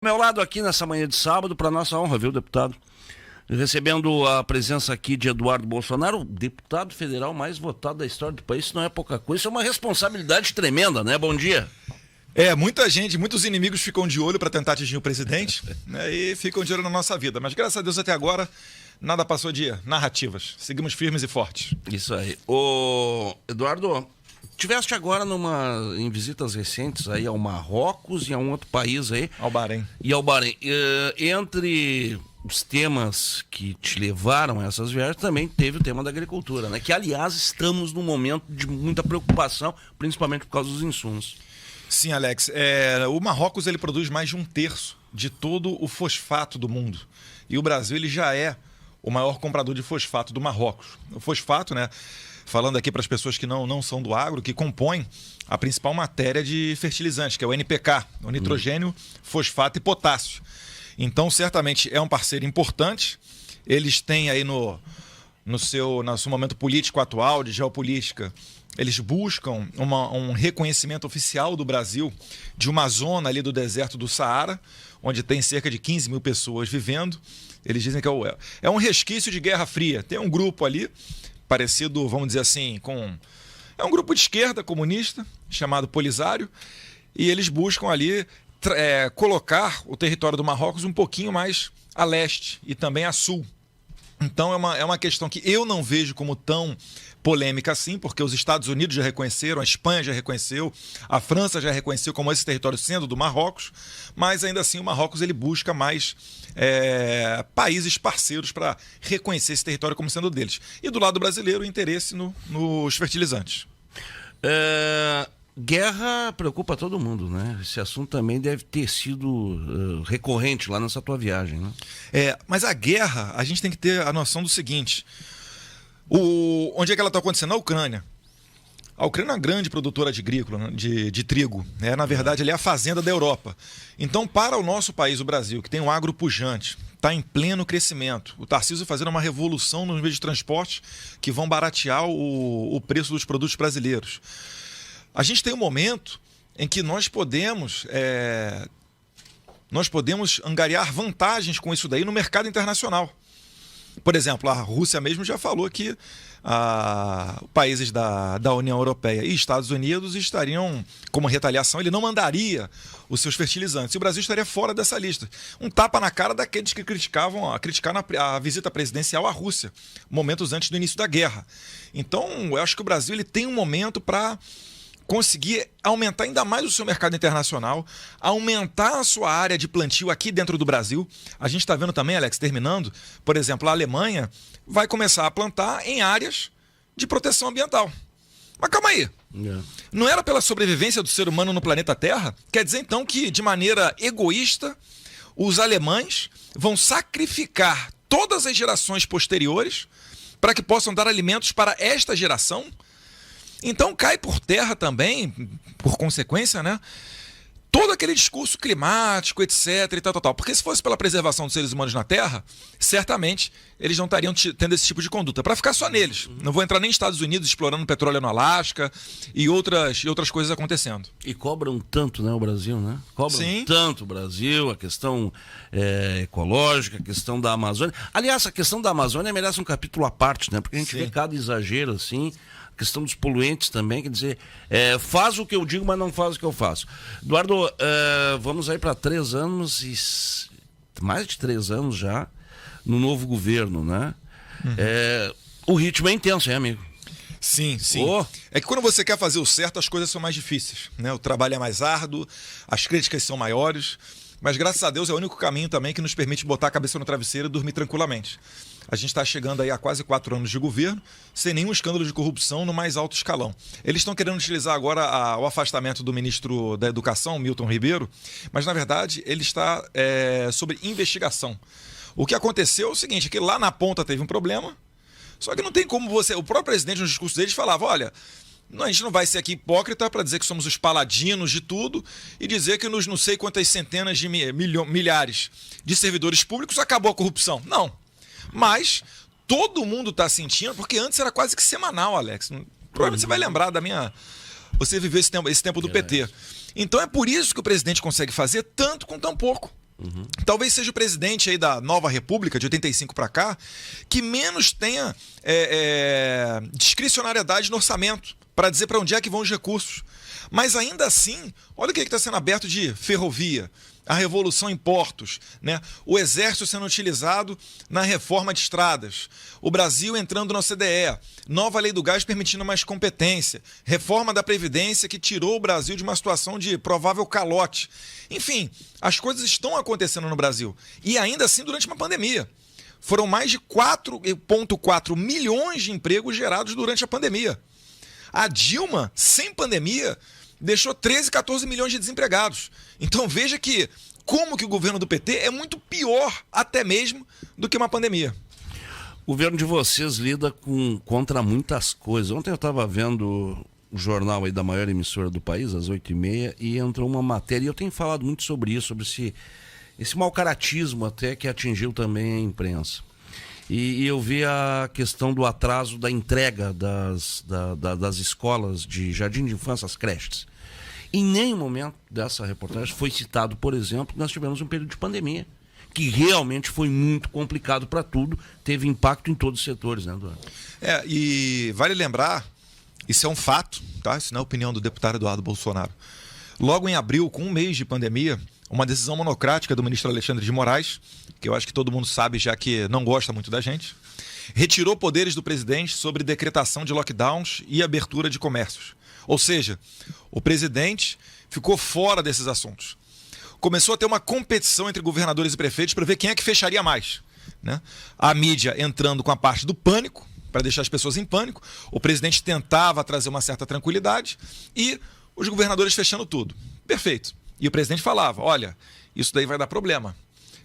Ao meu lado aqui nessa manhã de sábado, para nossa honra, viu, deputado? Recebendo a presença aqui de Eduardo Bolsonaro, o deputado federal mais votado da história do país. Isso não é pouca coisa, isso é uma responsabilidade tremenda, né? Bom dia. Muita gente, muitos inimigos ficam de olho para tentar atingir o presidente, né, e ficam de olho na nossa vida. Mas graças a Deus até agora, nada passou de narrativas. Seguimos firmes e fortes. Isso aí. Ô, Eduardo, tiveste agora em visitas recentes aí ao Marrocos e a um outro país aí. Ao Bahrein. E ao Bahrein. Entre os temas que te levaram a essas viagens, também teve o tema da agricultura, né? Que, aliás, estamos num momento de muita preocupação, principalmente por causa dos insumos. Sim, Alex. O Marrocos ele produz mais de 1/3 de todo o fosfato do mundo. E o Brasil ele já é o maior comprador de fosfato do Marrocos. O fosfato, né? Falando aqui para as pessoas que não são do agro, que compõem a principal matéria de fertilizante, que é o NPK, o nitrogênio, fosfato e potássio. Então, certamente é um parceiro importante. Eles têm aí no seu momento político atual, de geopolítica, eles buscam um reconhecimento oficial do Brasil de uma zona ali do deserto do Saara, onde tem cerca de 15 mil pessoas vivendo. Eles dizem que é um resquício de Guerra Fria. Tem um grupo ali, parecido, vamos dizer assim, é um grupo de esquerda comunista, chamado Polisário, e eles buscam ali colocar o território do Marrocos um pouquinho mais a leste e também a sul. Então é uma questão que eu não vejo como tão polêmica assim, porque os Estados Unidos já reconheceram, a Espanha já reconheceu, a França já reconheceu como esse território sendo do Marrocos, mas ainda assim o Marrocos ele busca mais países parceiros para reconhecer esse território como sendo deles. E do lado brasileiro o interesse nos fertilizantes. Guerra preocupa todo mundo, né? Esse assunto também deve ter sido recorrente lá nessa tua viagem, né? Mas a guerra, a gente tem que ter a noção do seguinte: onde é que ela está acontecendo? Na Ucrânia. A Ucrânia é uma grande produtora de agrícola, de trigo, né? Na verdade, ele é a fazenda da Europa. Então, para o nosso país, o Brasil, que tem um agro pujante, está em pleno crescimento, o Tarcísio fazendo uma revolução nos meios de transporte que vão baratear o preço dos produtos brasileiros. A gente tem um momento em que nós podemos angariar vantagens com isso daí no mercado internacional. Por exemplo, a Rússia mesmo já falou que países da União Europeia e Estados Unidos estariam, como retaliação, ele não mandaria os seus fertilizantes. E o Brasil estaria fora dessa lista. Um tapa na cara daqueles que criticaram a visita presidencial à Rússia, momentos antes do início da guerra. Então, eu acho que o Brasil ele tem um momento para conseguir aumentar ainda mais o seu mercado internacional, aumentar a sua área de plantio aqui dentro do Brasil. A gente está vendo também, Alex, terminando, por exemplo, a Alemanha vai começar a plantar em áreas de proteção ambiental. Mas calma aí. Não era pela sobrevivência do ser humano no planeta Terra? Quer dizer, então, que de maneira egoísta, os alemães vão sacrificar todas as gerações posteriores para que possam dar alimentos para esta geração? Então cai por terra também, por consequência, né? Todo aquele discurso climático, etc. e tal. Porque se fosse pela preservação dos seres humanos na Terra, certamente eles não estariam tendo esse tipo de conduta. Para ficar só neles. Não vou entrar nem nos Estados Unidos explorando petróleo no Alasca e outras coisas acontecendo. E cobram tanto, né, o Brasil, né? Cobram Sim. tanto o Brasil, a questão ecológica, a questão da Amazônia. Aliás, a questão da Amazônia merece um capítulo à parte, né? Porque a gente vê cada exagero assim. Questão dos poluentes também, quer dizer, faz o que eu digo, mas não faz o que eu faço. Eduardo, vamos aí para 3 anos, mais de 3 anos já, no novo governo, né? O ritmo é intenso, hein, amigo? Sim. É que quando você quer fazer o certo, as coisas são mais difíceis, né? O trabalho é mais árduo, as críticas são maiores, mas graças a Deus é o único caminho também que nos permite botar a cabeça no travesseiro e dormir tranquilamente. A gente está chegando aí a quase 4 anos de governo, sem nenhum escândalo de corrupção no mais alto escalão. Eles estão querendo utilizar agora o afastamento do ministro da Educação, Milton Ribeiro, mas na verdade ele está sobre investigação. O que aconteceu é o seguinte, é que lá na ponta teve um problema, só que não tem como o próprio presidente, no discurso deles, falava, olha, a gente não vai ser aqui hipócrita para dizer que somos os paladinos de tudo e dizer que nos não sei quantas centenas de milhares de servidores públicos acabou a corrupção. Não. Mas todo mundo está sentindo, porque antes era quase que semanal, Alex. Provavelmente você vai lembrar Você viveu esse tempo do PT. Então é por isso que o presidente consegue fazer tanto com tão pouco. Talvez seja o presidente aí da Nova República, de 85 para cá, que menos tenha discricionariedade no orçamento para dizer para onde é que vão os recursos. Mas ainda assim, olha o que está sendo aberto de ferrovia, a revolução em portos, né? O exército sendo utilizado na reforma de estradas, o Brasil entrando na OCDE, nova lei do gás permitindo mais competência, reforma da Previdência que tirou o Brasil de uma situação de provável calote. Enfim, as coisas estão acontecendo no Brasil. E ainda assim durante uma pandemia. Foram mais de 4,4 milhões de empregos gerados durante a pandemia. A Dilma, sem pandemia, deixou 13, 14 milhões de desempregados. Então veja que como que o governo do PT é muito pior até mesmo do que uma pandemia. O governo de vocês lida contra muitas coisas. Ontem eu estava vendo o jornal aí da maior emissora do país, às 8h30, e entrou uma matéria, e eu tenho falado muito sobre isso, sobre esse mau caratismo até que atingiu também a imprensa. E eu vi a questão do atraso da entrega das escolas de jardim de infância, as creches. Em nenhum momento dessa reportagem foi citado, por exemplo, que nós tivemos um período de pandemia, que realmente foi muito complicado para tudo, teve impacto em todos os setores, né, Eduardo? E vale lembrar, isso é um fato, tá? Isso não é a opinião do deputado Eduardo Bolsonaro. Logo em abril, com um mês de pandemia, uma decisão monocrática do ministro Alexandre de Moraes, que eu acho que todo mundo sabe já que não gosta muito da gente, retirou poderes do presidente sobre decretação de lockdowns e abertura de comércios. Ou seja, o presidente ficou fora desses assuntos. Começou a ter uma competição entre governadores e prefeitos para ver quem é que fecharia mais, né? A mídia entrando com a parte do pânico, para deixar as pessoas em pânico. O presidente tentava trazer uma certa tranquilidade e os governadores fechando tudo. Perfeito. E o presidente falava, olha, isso daí vai dar problema.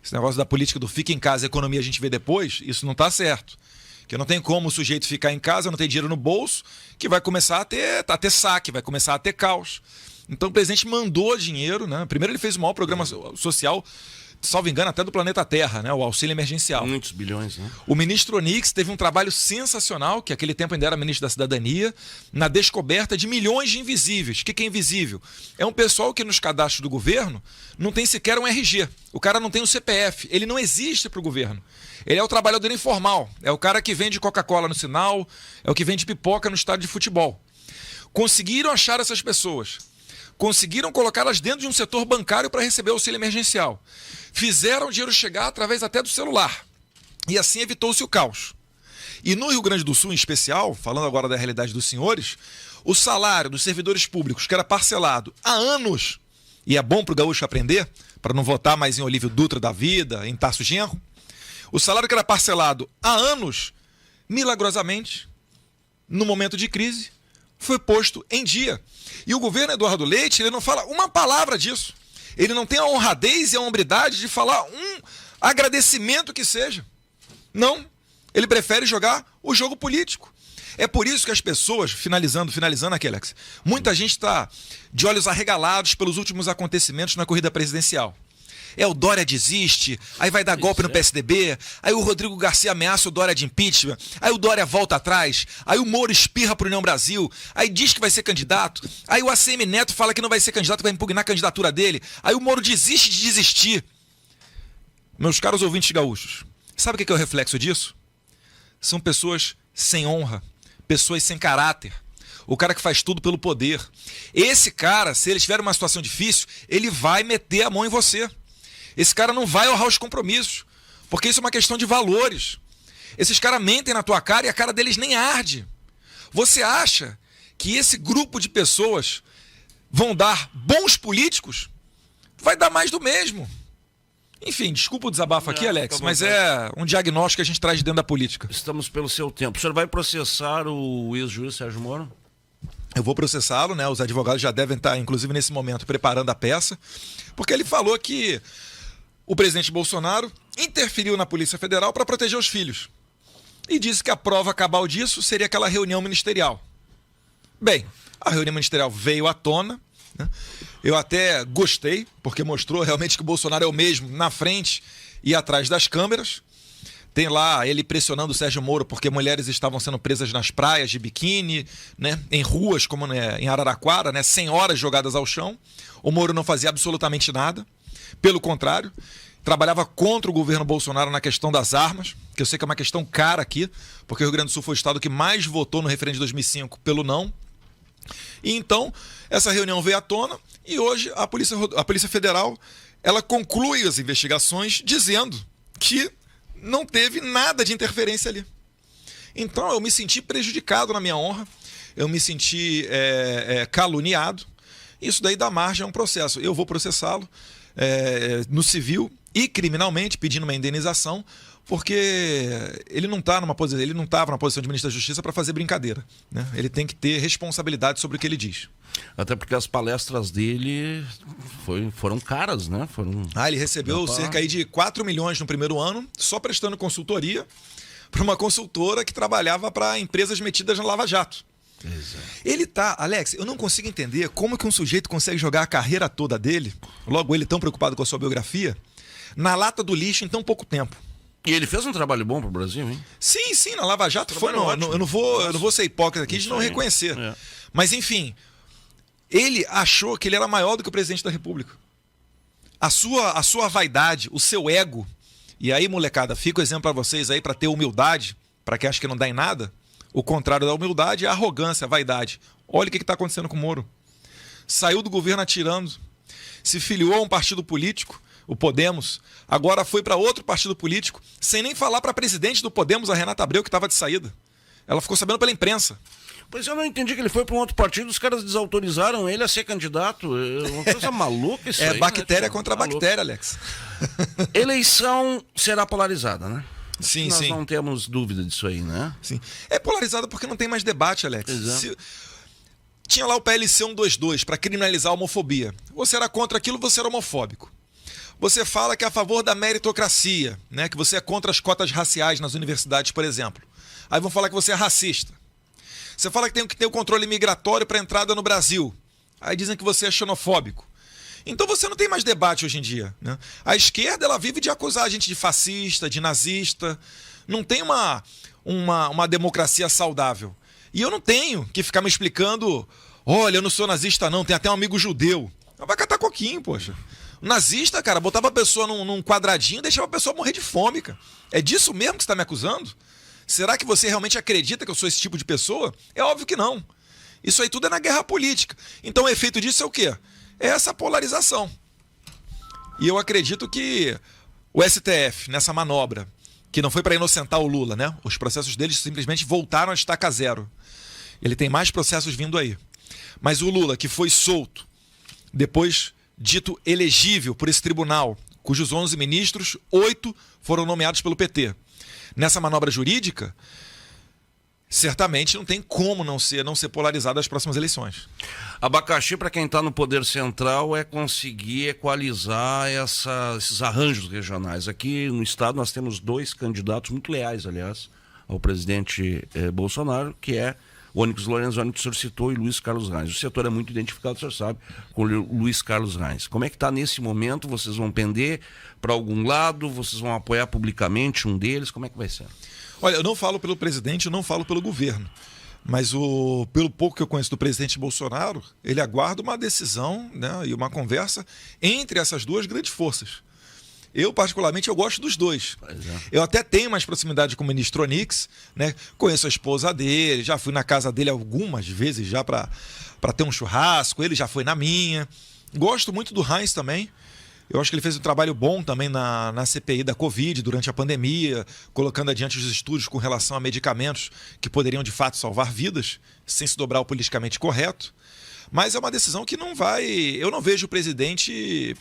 Esse negócio da política do fica em casa, a economia a gente vê depois, isso não está certo. Que não tem como o sujeito ficar em casa, não tem dinheiro no bolso, que vai começar a ter saque, vai começar a ter caos. Então o presidente mandou dinheiro, né? Primeiro ele fez o maior programa social, salvo engano, até do planeta Terra, né? O auxílio emergencial. Muitos bilhões, né? O ministro Onix teve um trabalho sensacional, que naquele tempo ainda era ministro da Cidadania, na descoberta de milhões de invisíveis. O que é invisível? É um pessoal que nos cadastros do governo não tem sequer um RG. O cara não tem um CPF. Ele não existe para o governo. Ele é o trabalhador informal. É o cara que vende Coca-Cola no sinal, é o que vende pipoca no estádio de futebol. Conseguiram achar essas pessoas. Conseguiram colocá-las dentro de um setor bancário para receber auxílio emergencial. Fizeram o dinheiro chegar através até do celular. E assim evitou-se o caos. E no Rio Grande do Sul, em especial, falando agora da realidade dos senhores, o salário dos servidores públicos, que era parcelado há anos, e é bom para o gaúcho aprender, para não votar mais em Olívio Dutra da vida, em Tarso Genro, o salário que era parcelado há anos, milagrosamente, no momento de crise, foi posto em dia. E o governo Eduardo Leite, ele não fala uma palavra disso. Ele não tem a honradez e a hombridade de falar um agradecimento que seja. Não. Ele prefere jogar o jogo político. É por isso que as pessoas, finalizando aqui, Alex, muita gente está de olhos arregalados pelos últimos acontecimentos na corrida presidencial. O Dória desiste, aí vai dar golpe no PSDB, aí o Rodrigo Garcia ameaça o Dória de impeachment, aí o Dória volta atrás, aí o Moro espirra para o União Brasil, aí diz que vai ser candidato, aí o ACM Neto fala que não vai ser candidato, vai impugnar a candidatura dele, aí o Moro desiste de desistir. Meus caros ouvintes gaúchos, sabe o que é o reflexo disso? São pessoas sem honra, pessoas sem caráter. O cara que faz tudo pelo poder. Esse cara, se ele tiver uma situação difícil, ele vai meter a mão em você. Esse cara não vai honrar os compromissos, porque isso é uma questão de valores. Esses caras mentem na tua cara e a cara deles nem arde. Você acha que esse grupo de pessoas vão dar bons políticos? Vai dar mais do mesmo. Enfim, desculpa o desabafo aqui, Alex, mas é um diagnóstico que a gente traz de dentro da política. Estamos pelo seu tempo. O senhor vai processar o ex-juiz Sérgio Moro? Eu vou processá-lo, né? Os advogados já devem estar, inclusive nesse momento, preparando a peça, porque ele falou que o presidente Bolsonaro interferiu na Polícia Federal para proteger os filhos. E disse que a prova cabal disso seria aquela reunião ministerial. Bem, a reunião ministerial veio à tona, né? Eu até gostei, porque mostrou realmente que o Bolsonaro é o mesmo na frente e atrás das câmeras. Tem lá ele pressionando o Sérgio Moro porque mulheres estavam sendo presas nas praias de biquíni, né, em ruas como em Araraquara, né, 100 horas jogadas ao chão. O Moro não fazia absolutamente nada. Pelo contrário, trabalhava contra o governo Bolsonaro na questão das armas, que eu sei que é uma questão cara aqui, porque o Rio Grande do Sul foi o estado que mais votou no referendo de 2005 pelo não. E então, essa reunião veio à tona e hoje a Polícia Federal ela conclui as investigações dizendo que não teve nada de interferência ali. Então, eu me senti prejudicado na minha honra, eu me senti caluniado. Isso daí dá margem a um processo. Eu vou processá-lo no civil e criminalmente, pedindo uma indenização, porque ele não estava numa posição de ministro da Justiça para fazer brincadeira, né? Ele tem que ter responsabilidade sobre o que ele diz. Até porque as palestras dele foram caras, né? Ele recebeu cerca aí de 4 milhões no primeiro ano, só prestando consultoria para uma consultora que trabalhava para empresas metidas na Lava Jato. Exato. Ele Alex, eu não consigo entender como que um sujeito consegue jogar a carreira toda dele, logo ele tão preocupado com a sua biografia, na lata do lixo em tão pouco tempo. E ele fez um trabalho bom pro Brasil, hein? Sim, na Lava Jato foi. Eu não vou ser hipócrita aqui de não reconhecer. Mas, enfim, ele achou que ele era maior do que o presidente da República. A sua vaidade, o seu ego. E aí, molecada, fica o exemplo para vocês aí, para ter humildade, para quem acha que não dá em nada. O contrário da humildade é a arrogância, a vaidade. Olha o que está acontecendo com o Moro. Saiu do governo atirando, se filiou a um partido político, o Podemos, agora foi para outro partido político, sem nem falar para a presidente do Podemos, a Renata Abreu, que estava de saída. Ela ficou sabendo pela imprensa. Pois eu não entendi que ele foi para um outro partido, os caras desautorizaram ele a ser candidato. É uma coisa maluca isso aí. Bactéria contra bactéria, Alex. Eleição será polarizada, né? Sim. Nós não temos dúvida disso aí, né? Sim. É polarizada porque não tem mais debate, Alex. Tinha lá o PLC 122 para criminalizar a homofobia. Você era contra aquilo, você era homofóbico. Você fala que é a favor da meritocracia, né? Que você é contra as cotas raciais nas universidades, por exemplo. Aí vão falar que você é racista. Você fala que tem que ter o controle migratório para entrada no Brasil. Aí dizem que você é xenofóbico. Então você não tem mais debate hoje em dia, né? A esquerda ela vive de acusar a gente de fascista, de nazista. Não tem uma democracia saudável. E eu não tenho que ficar me explicando, olha, eu não sou nazista não, tem até um amigo judeu. Vai catar coquinho, poxa. O nazista, cara, botava a pessoa num quadradinho e deixava a pessoa morrer de fome, cara. É disso mesmo que você está me acusando? Será que você realmente acredita que eu sou esse tipo de pessoa? É óbvio que não. Isso aí tudo é na guerra política. Então o efeito disso é o quê? É essa polarização. E eu acredito que o STF, nessa manobra, que não foi para inocentar o Lula, né? Os processos deles simplesmente voltaram a estaca zero. Ele tem mais processos vindo aí. Mas o Lula, que foi solto, depois dito elegível por esse tribunal, cujos 11 ministros, 8 foram nomeados pelo PT. Nessa manobra jurídica, certamente não tem como não ser polarizado as próximas eleições. Abacaxi, para quem está no poder central, é conseguir equalizar esses arranjos regionais. Aqui no estado nós temos 2 candidatos muito leais, aliás, ao presidente Bolsonaro, que é Onyx Lorenzoni, que o senhor citou, e Luiz Carlos Reis. O setor é muito identificado, o senhor sabe, com o Luiz Carlos Reis. Como é que está nesse momento? Vocês vão pender para algum lado? Vocês vão apoiar publicamente um deles? Como é que vai ser? Olha, eu não falo pelo presidente, eu não falo pelo governo. Mas pelo pouco que eu conheço do presidente Bolsonaro, ele aguarda uma decisão, né, e uma conversa entre essas 2 grandes forças. Eu, particularmente, eu gosto dos 2. Eu até tenho mais proximidade com o ministro Onyx, né? Conheço a esposa dele, já fui na casa dele algumas vezes já para ter um churrasco, ele já foi na minha. Gosto muito do Reis também. Eu acho que ele fez um trabalho bom também na CPI da Covid, durante a pandemia, colocando adiante os estudos com relação a medicamentos que poderiam, de fato, salvar vidas, sem se dobrar ao politicamente correto. Mas é uma decisão que não vai... Eu não vejo o presidente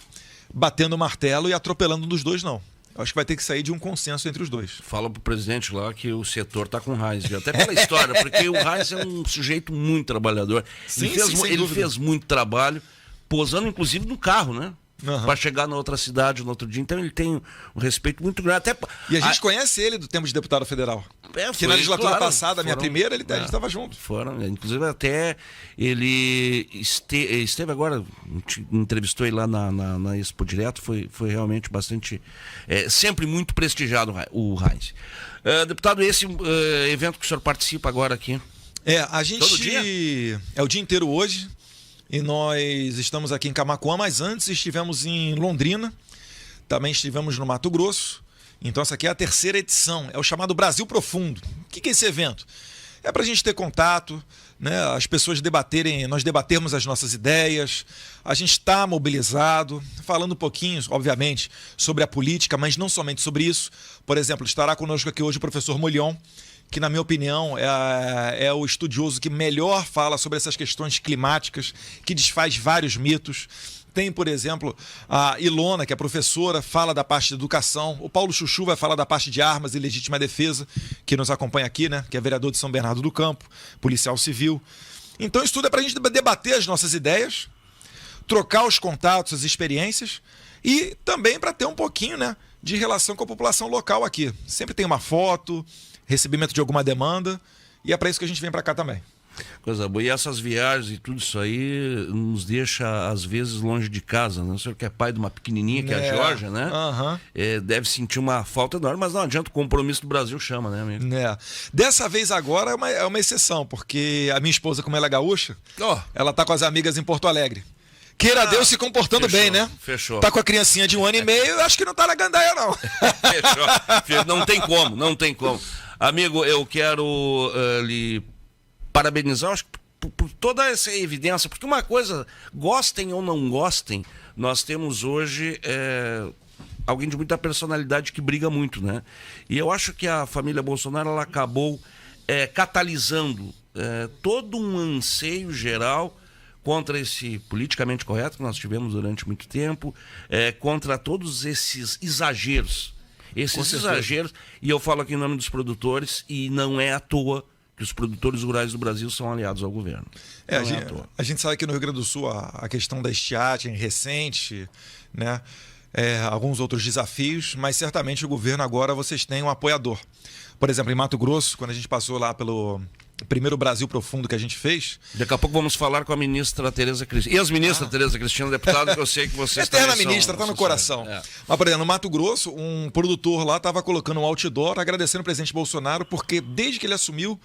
batendo o martelo e atropelando um dos 2, não. Eu acho que vai ter que sair de um consenso entre os 2. Fala pro presidente lá que o setor tá com o Reis, até pela história, porque o Reis é um sujeito muito trabalhador. Ele fez muito trabalho, posando inclusive no carro, né? Para chegar na outra cidade no outro dia. Então ele tem um respeito muito grande. E a gente conhece ele do tempo de deputado federal. Que na legislatura passada, a minha primeira, ele estava junto. Inclusive até ele esteve agora, entrevistou ele lá na Expo Direto, foi realmente bastante, sempre muito prestigiado o Reis. Deputado, esse evento que o senhor participa agora aqui? A gente... Todo dia? É o dia inteiro hoje. E nós estamos aqui em Camaquã, mas antes estivemos em Londrina, também estivemos no Mato Grosso. Então essa aqui é a terceira edição, é o chamado Brasil Profundo. O que é esse evento? É para a gente ter contato, né? As pessoas debaterem, nós debatermos as nossas ideias, a gente está mobilizado, falando um pouquinho, obviamente, sobre a política, mas não somente sobre isso. Por exemplo, estará conosco aqui hoje o professor Molion, que, na minha opinião, é o estudioso que melhor fala sobre essas questões climáticas, que desfaz vários mitos. Tem, por exemplo, a Ilona, que é professora, fala da parte de educação. O Paulo Chuchu vai falar da parte de armas e legítima defesa, que nos acompanha aqui, né? Que é vereador de São Bernardo do Campo, policial civil. Então, isso tudo é para a gente debater as nossas ideias, trocar os contatos, as experiências e também para ter um pouquinho, né, de relação com a população local aqui. Sempre tem uma foto, recebimento de alguma demanda, e é para isso que a gente vem para cá também. Coisa boa. E essas viagens e tudo isso aí nos deixa, às vezes, longe de casa, né? O senhor que é pai de uma pequenininha, que é a Georgia, né? Deve sentir uma falta enorme, mas não adianta, o compromisso do Brasil chama, né, amigo? Dessa vez agora é uma exceção, porque a minha esposa, como ela é gaúcha, ela tá com as amigas em Porto Alegre. Queira Deus se comportando bem, né? Fechou. Tá com a criancinha de 1 ano e meio, acho que não tá na gandaia, não. Fechou. Não tem como, não tem como. Amigo, eu quero lhe parabenizar, acho que por toda essa evidência, porque uma coisa, gostem ou não gostem, nós temos hoje alguém de muita personalidade que briga muito, né? E eu acho que a família Bolsonaro, ela acabou catalisando todo um anseio geral contra esse politicamente correto que nós tivemos durante muito tempo, contra todos esses exageros. Esses exageros, e eu falo aqui em nome dos produtores, e não é à toa que os produtores rurais do Brasil são aliados ao governo. A gente sabe que no Rio Grande do Sul a questão da estiagem recente, né? Alguns outros desafios, mas certamente o governo agora vocês têm um apoiador. Por exemplo, em Mato Grosso, quando a gente passou lá pelo primeiro Brasil Profundo que a gente fez... Daqui a pouco vamos falar com a ministra Tereza Cristina. Ex-ministra Tereza Cristina, deputada, que eu sei que vocês eterna ministra, está no coração. Mas, por exemplo, no Mato Grosso, um produtor lá estava colocando um outdoor agradecendo o presidente Bolsonaro, porque desde que ele assumiu,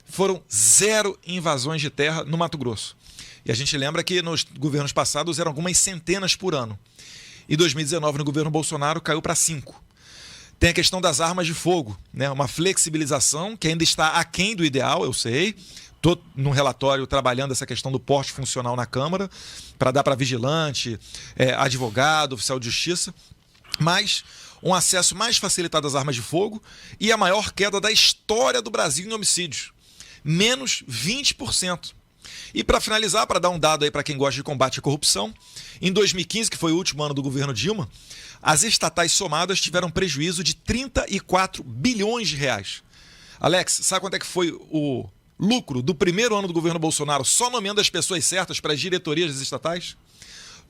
foram 0 invasões de terra no Mato Grosso. E a gente lembra que nos governos passados eram algumas centenas por ano. Em 2019, no governo Bolsonaro, caiu para 5. Tem a questão das armas de fogo, né? Uma flexibilização que ainda está aquém do ideal, eu sei. Estou no relatório trabalhando essa questão do porte funcional na Câmara, para dar para vigilante, advogado, oficial de justiça. Mas um acesso mais facilitado às armas de fogo e a maior queda da história do Brasil em homicídios. Menos 20%. E para finalizar, para dar um dado aí para quem gosta de combate à corrupção, em 2015, que foi o último ano do governo Dilma, as estatais somadas tiveram prejuízo de 34 bilhões de reais. Alex, sabe quanto é que foi o lucro do primeiro ano do governo Bolsonaro, só nomeando as pessoas certas para as diretorias das estatais?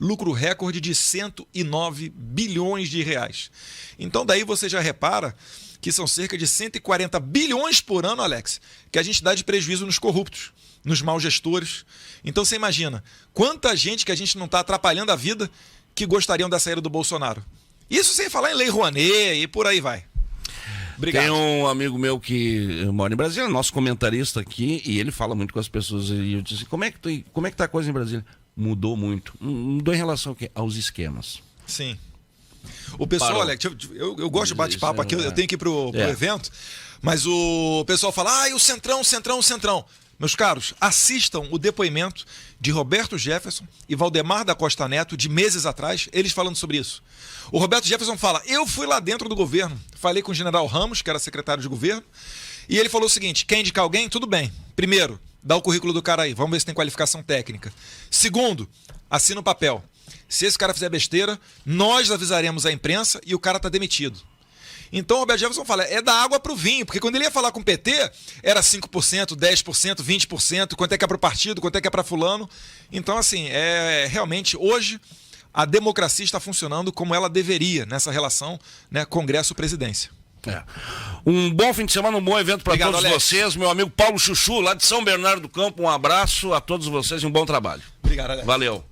Lucro recorde de 109 bilhões de reais. Então daí você já repara que são cerca de 140 bilhões por ano, Alex, que a gente dá de prejuízo nos corruptos, nos maus gestores. Então você imagina, quanta gente que a gente não está atrapalhando a vida que gostariam da saída do Bolsonaro. Isso sem falar em Lei Rouanet e por aí vai. Obrigado. Tem um amigo meu que mora em Brasília, nosso comentarista aqui, e ele fala muito com as pessoas. E eu disse, como é que tá a coisa em Brasília? Mudou muito. Mudou em relação ao quê? Aos esquemas. Sim. O pessoal, Alex, eu gosto de bate-papo aqui, eu tenho que ir pro evento, mas o pessoal fala, o Centrão. Meus caros, assistam o depoimento de Roberto Jefferson e Valdemar da Costa Neto de meses atrás, eles falando sobre isso. O Roberto Jefferson fala, eu fui lá dentro do governo, falei com o general Ramos, que era secretário de governo, e ele falou o seguinte, quer indicar alguém? Tudo bem. Primeiro, dá o currículo do cara aí, vamos ver se tem qualificação técnica. Segundo, assina o papel. Se esse cara fizer besteira, nós avisaremos a imprensa e o cara tá demitido. Então o Roberto Jefferson fala, é da água pro vinho, porque quando ele ia falar com o PT, era 5%, 10%, 20%, quanto é que é pro partido, quanto é que é pra fulano. Então, assim, realmente, hoje, a democracia está funcionando como ela deveria nessa relação, né, Congresso-Presidência. Um bom fim de semana, um bom evento para todos Alex. vocês. Meu amigo Paulo Chuchu, lá de São Bernardo do Campo, um abraço a todos vocês e um bom trabalho. Obrigado, Alex. Valeu.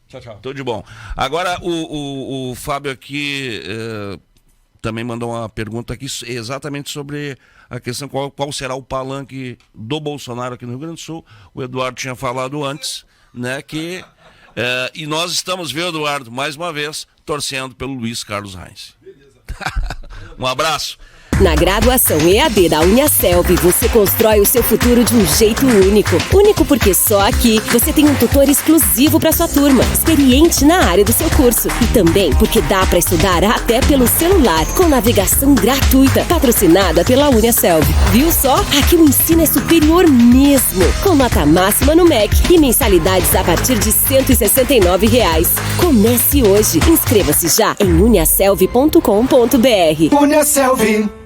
Tchau. Tudo de bom. Agora, o Fábio aqui também mandou uma pergunta aqui exatamente sobre a questão qual será o palanque do Bolsonaro aqui no Rio Grande do Sul. O Eduardo tinha falado antes, né, que E nós estamos, viu, Eduardo, mais uma vez, torcendo pelo Luiz Carlos Reis. Um abraço. Na graduação EAD da Uniaselv, você constrói o seu futuro de um jeito único. Único porque só aqui você tem um tutor exclusivo para sua turma, experiente na área do seu curso. E também porque dá para estudar até pelo celular, com navegação gratuita, patrocinada pela Uniaselv. Viu só? Aqui o ensino é superior mesmo, com nota máxima no MEC e mensalidades a partir de R$ 169. Comece hoje. Inscreva-se já em uniaselv.com.br. Uniaselv.